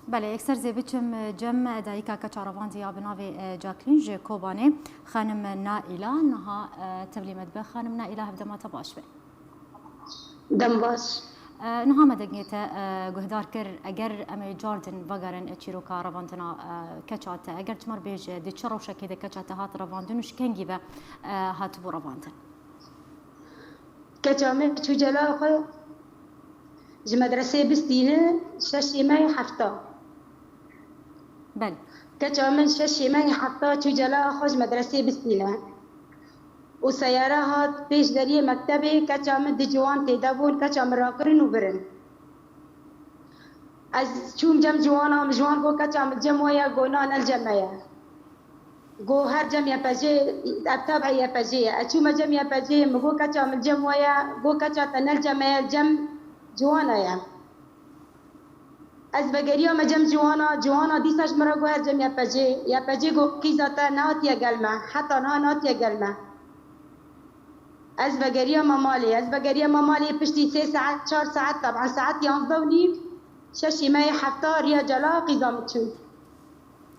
بله اکثر زیبچم جم دایکا کچاروان زیا بناوی جاکلین ج کوبانه خانم نائله نها تبلیمت به خانم نائله هفدما تباش به دم باش نها مدگنیت گهدار کر اگر امی جاردن وگرن چیرو کاروانتنا کچات اگر تمر بیج دی چرو شکی دی کچات هات رواندنش کنگی به هات بو رواندن کچامه چو جلا خو ج مدرسه بستینه شش مای هفته بله كجامن شش ماي حتى تجلا خرج مدرسة بستيلة وسيارة هات بيش دريه مكتبي كجامن دجوان تدابون كجامن راكرين وبرن از چوم جم جوانا مجوان گو كجامن جمويا گونان الجمعية گو هر جم يبجي التابع يبجي اشوم جم يبجي مگو كجامن جمويا گو كجاتن الجمعية جم جوانا يا از بگریا مجم جوانا دیساش مرا گو هر جم یا پجی گو قیزاتا ناتیا گلمه حتی ناتیا گلمه از بگریا مامالی پشتی 3 ساعت 4 ساعت طبعا ساعت 11 و نیم ششی مای هفته ریا جلا قیزام چون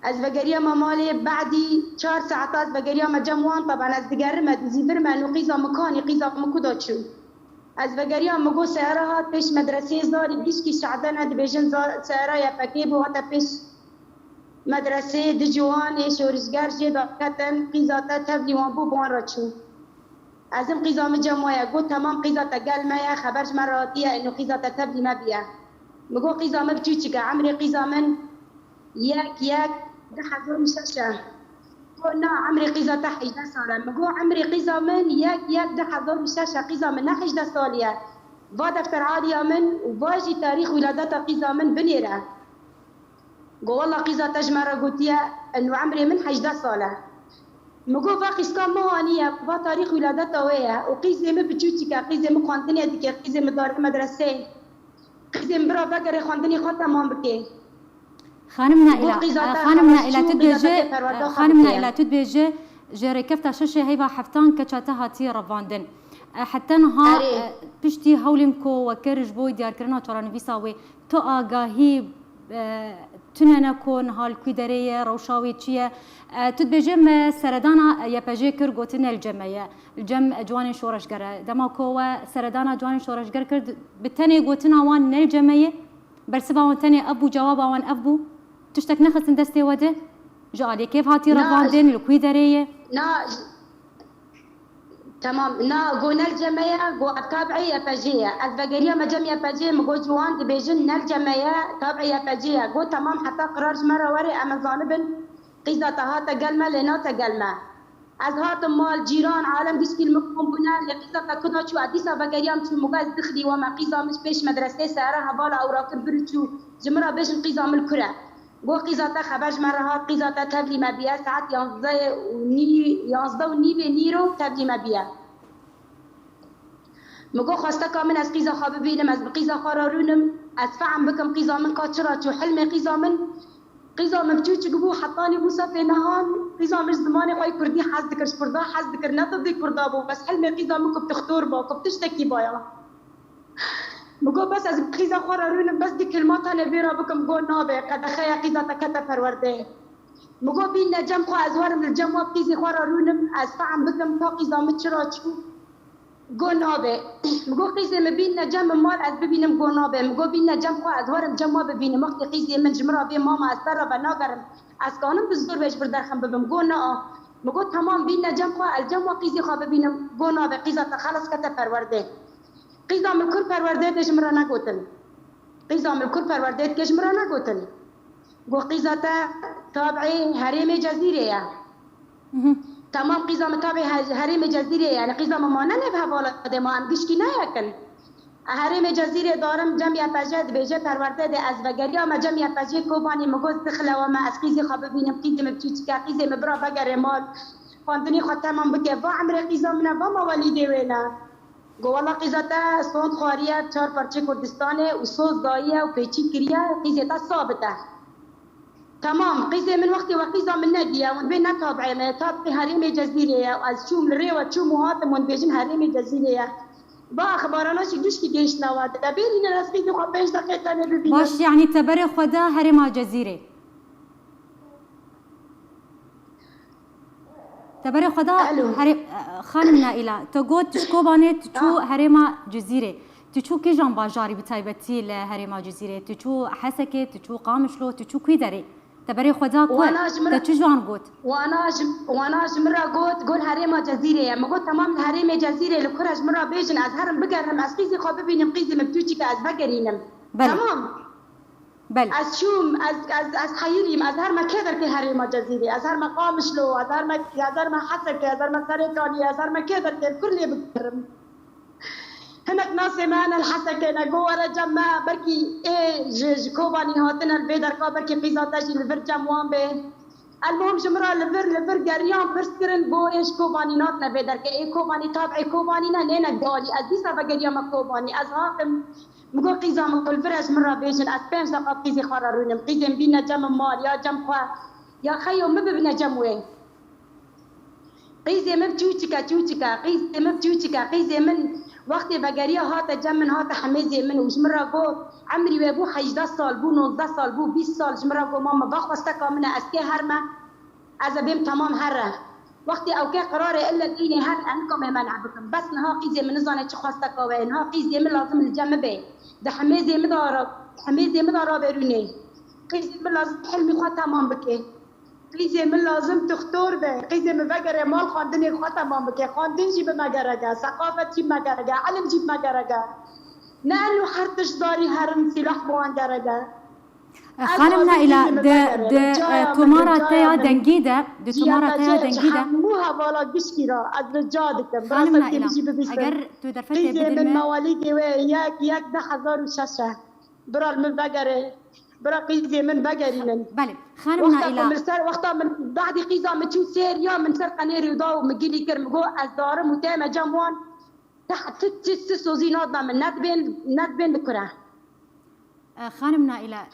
از بگریا مامالی بعدی 4 ساعت از بگریا مجموان طبعا از دگرمه زیبرمه نو قیزام مکانی قیزام مکودا چون از بگریا مگو سیاره هات پیش مدرسه زاری دیشکی شعدن هد بیجن سیاره یا پکیب و هات پیش مدرسه دجوان شورزگر جدا کتن قیزاتا تبلی وان بو بوان را چون ازم قیزام جمعه گو تمام قیزاتا قلمه خبرش مراتیه انو قیزاتا تبلی مبیه مگو قیزام بچوچی که عمری قیزامن یک ده حضور مششه نه عمري قيزة 18 سالة مگو عمري قيزة من یک ده حضور مشاشة قيزة من 18 سالية با دفتر عالية من وباجي تاريخ ولادتها قيزة من بنيرة قو والله قيزة تجمرة قلتيا انو عمري من 18 سالة مگو باقي سكان موانية با تاريخ ولادتها ويا وقيزة من بجوتيكا قيزة من خواندني ديكي قيزة من دار مدرسة قيزة من برا بقري خواندني خواتا مان بكي خانم نائله تدبيجه جري كفتا ششه هيبا حفتان كچاتها تي رواندن حتى نها بشتي هولمكو وكرج بوي ديار كرنا چرانويساوي تو آگاهي تننكو نهال كويدريه روشاوي چيه تدبيجه سردانا يپجي كر گوتن الجم جوان شورشگر دماكو سردانا جوان شورشگر كرد بتني گوتنا وان الجمعيه برسبا وان تاني ابو جوابا وان ابو تشتك نخسن دستي وده جالي كيف هاتي رواندين الكوي دريه تمام قونا الجمعية قو تابعية فجية البقرية مجمية فجية مقو جوان دبيجن الجمعية تابعية فجية قو تمام حتى قرار مرة وري أما ظانبن قيزة هاتا قلمة لناتا قلمة از هات مال جيران عالم ديسكي المقوم بنا لقيزة كنا شو عديسة بقرية مشو مقاز دخلي وما قيزة مش بيش مدرسة سارة هبالة أو راكب برشو جمرة بيش قيزة من الكرة قو قيزة خباج مرة هات قيزة تبلي مبيا ساعات 11 ونيبه نيرو تبلي مبيا مگو خواسته کامن از قیزا خواب ببینم از قیزا خارارونم از فهم بکم قیزا من کاتشرا چو حلم قیزا من بچوچ گبو حطاني بو صفي نهان قیزا مش زماني خوي كردي حز دكرش بردا حز دكر نطبك بردا بو بس حلم قیزا من كب تختور با كب تشتكي بايا مگو بس از قیزا خارارونم بس دي كلمات انا بيرا بكم گو نابه قد خيا قیزا تكتا فرورده مگو بين نجم خو از ورم الجم وقيزي خارارونم از فهم بكم تا قیزا متشرا چو گونابه مگو قیزه مبین نجم مال از ببینم گونابه مگو بین نجم خو از ورم جمع ببینم وقتی قیزه من جمرا بی ماما از سر و ناگرم از کانم بزرگ بهش بردرخم ببم گونا مگو تمام بین نجم خو الجم و قیزه خو ببینم گونابه قیزه تا خلاص کته پرورده قیزه ملکور پرورده ده جمرا نگوتن قیزه ملکور پرورده ده جمرا نگوتن گو قیزه تا تابعی حریم جزیره یا تمام قیزا متابع حریم جزیره یعنی قیزا ممانه نبه بالا ما هم گشکی نیکن حریم جزیره دارم جمعی پجد بیجه پرورده ده از وگریا ما جمعی پجه کوبانی مگوز دخله و ما از قیزی خواب ببینم قیزی مبچوچ که قیزی مبرا بگر مال خواندنی خود تمام بکه با عمر قیزا منه با موالیده وینا گو والله قیزا تا سوند خواریه 4 پرچه کردستانه و سوز داییه و پیچی کریه قیزی تا ثابته تمام قيزة من وقتي وقيزة من نادية ونبين نتابعي ما تابعي هريمي جزيرية وأز شو من ريوة شو مهاتم ونبيجن هريمي جزيرية با اخبارانا چی دوش کی گشت نواد دبیرین از قیزی خو 5 دقیقه نه ببینم باش يعني تبري خدا هرما جزيرة تبري خدا خانم نائلة تقول تشكوباني تشو هرما جزيرة تشو كي جان باجاري بتايبتي لهرما جزيرة تشو حسكة تشو قامشلو تشو كويدري تبري خدا كو تشو جان قوت وانا جمرة قول هرما جزيرة يعني قلت تمام هرما جزيرة لكره جمرة بيجن از هرم بقرهم از قيزي خو ببينم قيزي مبتوشي كاز بقرينم تمام بله از شوم از خیریم از هر مکدر که هرما جزیره از هر مقامش لو از هر ما حسك از هر ما سرطاني از هر مکدر که كل بقرم هناك ناس معنا الحسك انا جوا جمع بركي ايه كوباني هاتنا البيدر بركي قيزا تجي الفرجة موان به المهم جمرة لفر قريان برسكرن بو ايش كوباني ناتنا بيدر كي ايه كوباني تابعي كوباني نينا قالي از ديسا بقريان كوباني از هاقم مقول قيزا مقول فرج مرة بيجن از 5 دقيقة قيزي خرارونم قيزي بينا جم مال يا جم خوا يا خيو مببنا جم وين قيزي مبتوتيكا قيزي مبتوتيكا قيزي من وقتی بگریا هات جمن هات حمیزی من وجمرا گو عمری و بو 18 سال بو 19 سال بو 20 سال جمرا گو ماما بخواسته کامنه اسکی هرما از بیم تمام هره وقتی او که قرار الا دینی هر انکم منع بکم بس نها قیزی من زانه چه خواسته کاوه نها قیزی من لازم الجمع به ده حمیزی مدارا برونه قیزی من لازم حلمی خواه تمام بکه قیزی من لازم تختار به قیزی من بگره مال خواندنی خواه تمام بکه خواندن جی به مگرگه ثقافت جی مگرگه علم جی مگرگه نه انو حرتش داری هرم سلاح بوان گرگه خانم نائلة د تمارا تايا دنجيدة د تمارا تايا دنجيدة موها بالا بشكيرا از رجادك خانم نائلة اگر تو در فتح قيزي من مواليدي ياك 1006 برا من بقري برا قيزي من بقري بله خانم نائلة وقتا من بعد قيزا متشو سيريا من سر قنيري وضاو مقيلي كرمقو از دارم وتامة جموان تحت سوزي ناضنا من ندبين بكره خانم نائلة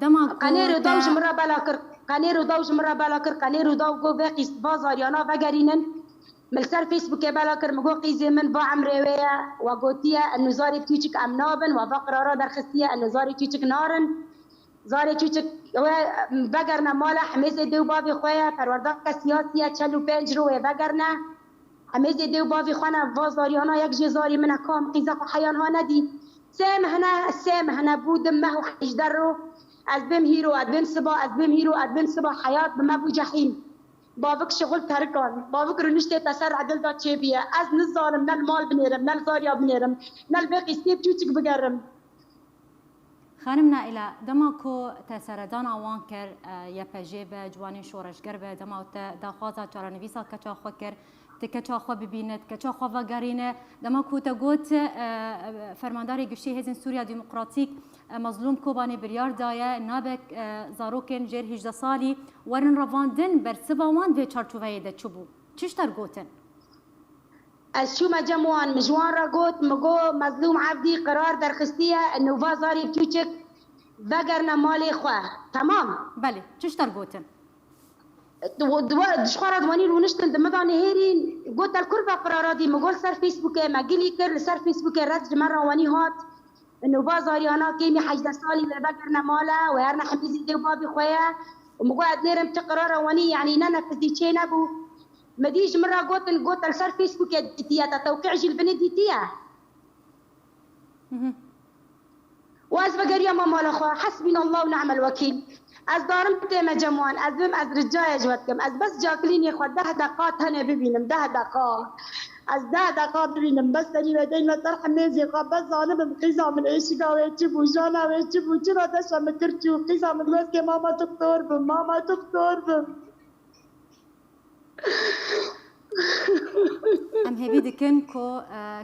دما قنيرو دوج مرة بلاكر قنيرو دو باقي بازاريانا بقرينن ملسر فيسبوك بلاكر مقو قيزي من با عمريوية وقوتية انو زاري بتوچك امنابن وبقرارا درخستية انو زاري توچك نارن زاري توچك بقرنا مالا حميزي ديو بابي خويا پروردك سياسية 45 روه بقرنا حميزي ديو بابي خوانا بازاريانا يك جزاري من اكام قيزاق حيانها ندي سامهنا بودم ما هو حيش درو از بهم هيرو از بهم صبا حياة بما بو جحيم بابك شغل تركان بابك رنشتي تسر عدل دا چه بيه از نزارم نل مال بنيرم نل زاريا بنيرم نل باقي ستيب چوچك بگرم خانم نائلة دماكو تسردان آوان كر يپجي به جواني شورشگر به دما داخوازا چارانویسا کچا خو کر تکچا خو ببیند کچا خو وگرینه دماكو تگوت فرمانداری گشتی هزین سوریا ديمقراطيك مظلوم کوبانی بریار دایه نابک زاروکن جر 18 سالی ورن رواندن بر سباوان به چارچوبه ده چوبو چشتر گوتن از شو مجموعان مجوان را قوت مقو مظلوم عبدي قرار درخستية انه فازاري بتوچك بقرنا مالي خواه تمام بله چشتر گوتن دشخوار دواني رونشتن دمدان هيرين قوت الكربة قراراتي مقول سر فيسبوك ما قلي كر سر فيسبوك رد مرة واني هات انه فازاري انا كيمي 18 سالي بقرنا مالا وهرنا حميزي ديو بابي خويا ومقو ادنيرم تقرار واني يعني نانا فزي چه نبو مديش مرة قلت السر فيسبوك ديتيا توقيع جي البنت ديتيا واز بقريا ماما الاخوة حسبنا الله ونعم الوكيل از دارم تيمة جموان از بم از رجايا جواتكم از بس جاكلين يا اخوة 10 دقات هنا ببينم 10 دقات از 10 دقات ببينم بس تاني بدين لطر حميزي قاب بس انا بمقيزة من ايشي قاوة يتشبو جانا ويتشبو جرا دشا مكرتشو قيزة من الوزكي ماما دكتور بم ام هبی دکن کو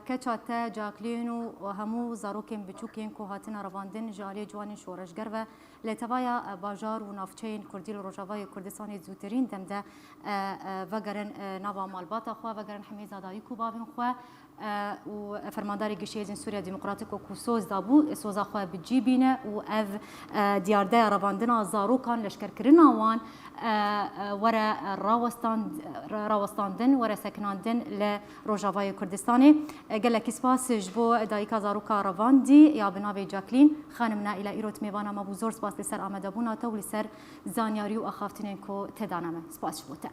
کچاته جاکلین و همو زاروکن بچوکین کو هاتنا رواندن جالی جوانی شورشگر و لتوایا باجار و نافچین کردی روجاوای کردستان زوترین دمده وگرن نوا مالباتا خو وگرن حمیزه دایی کو باوین خو و فرمانداری گشتی هێزین سووریا دیموکراتیک وەکو سۆز دابوو سۆزا خۆ بجیبینە و ئەv دیاردەیە ڕەواندنا زارۆکان لەشکرکردنا وان وەرە ڕاوەستاندن وەرە سەکناندن لە ڕۆژاوای کوردستانê gelekî spas ji bo dayîka zaroka Ravandî ya bi navê Jacqueline xanim Naîla îro mêvana me bû zor spas li ser amedebûna te û li ser zanyarí û axaftinên ku têdana me spas ji bo te.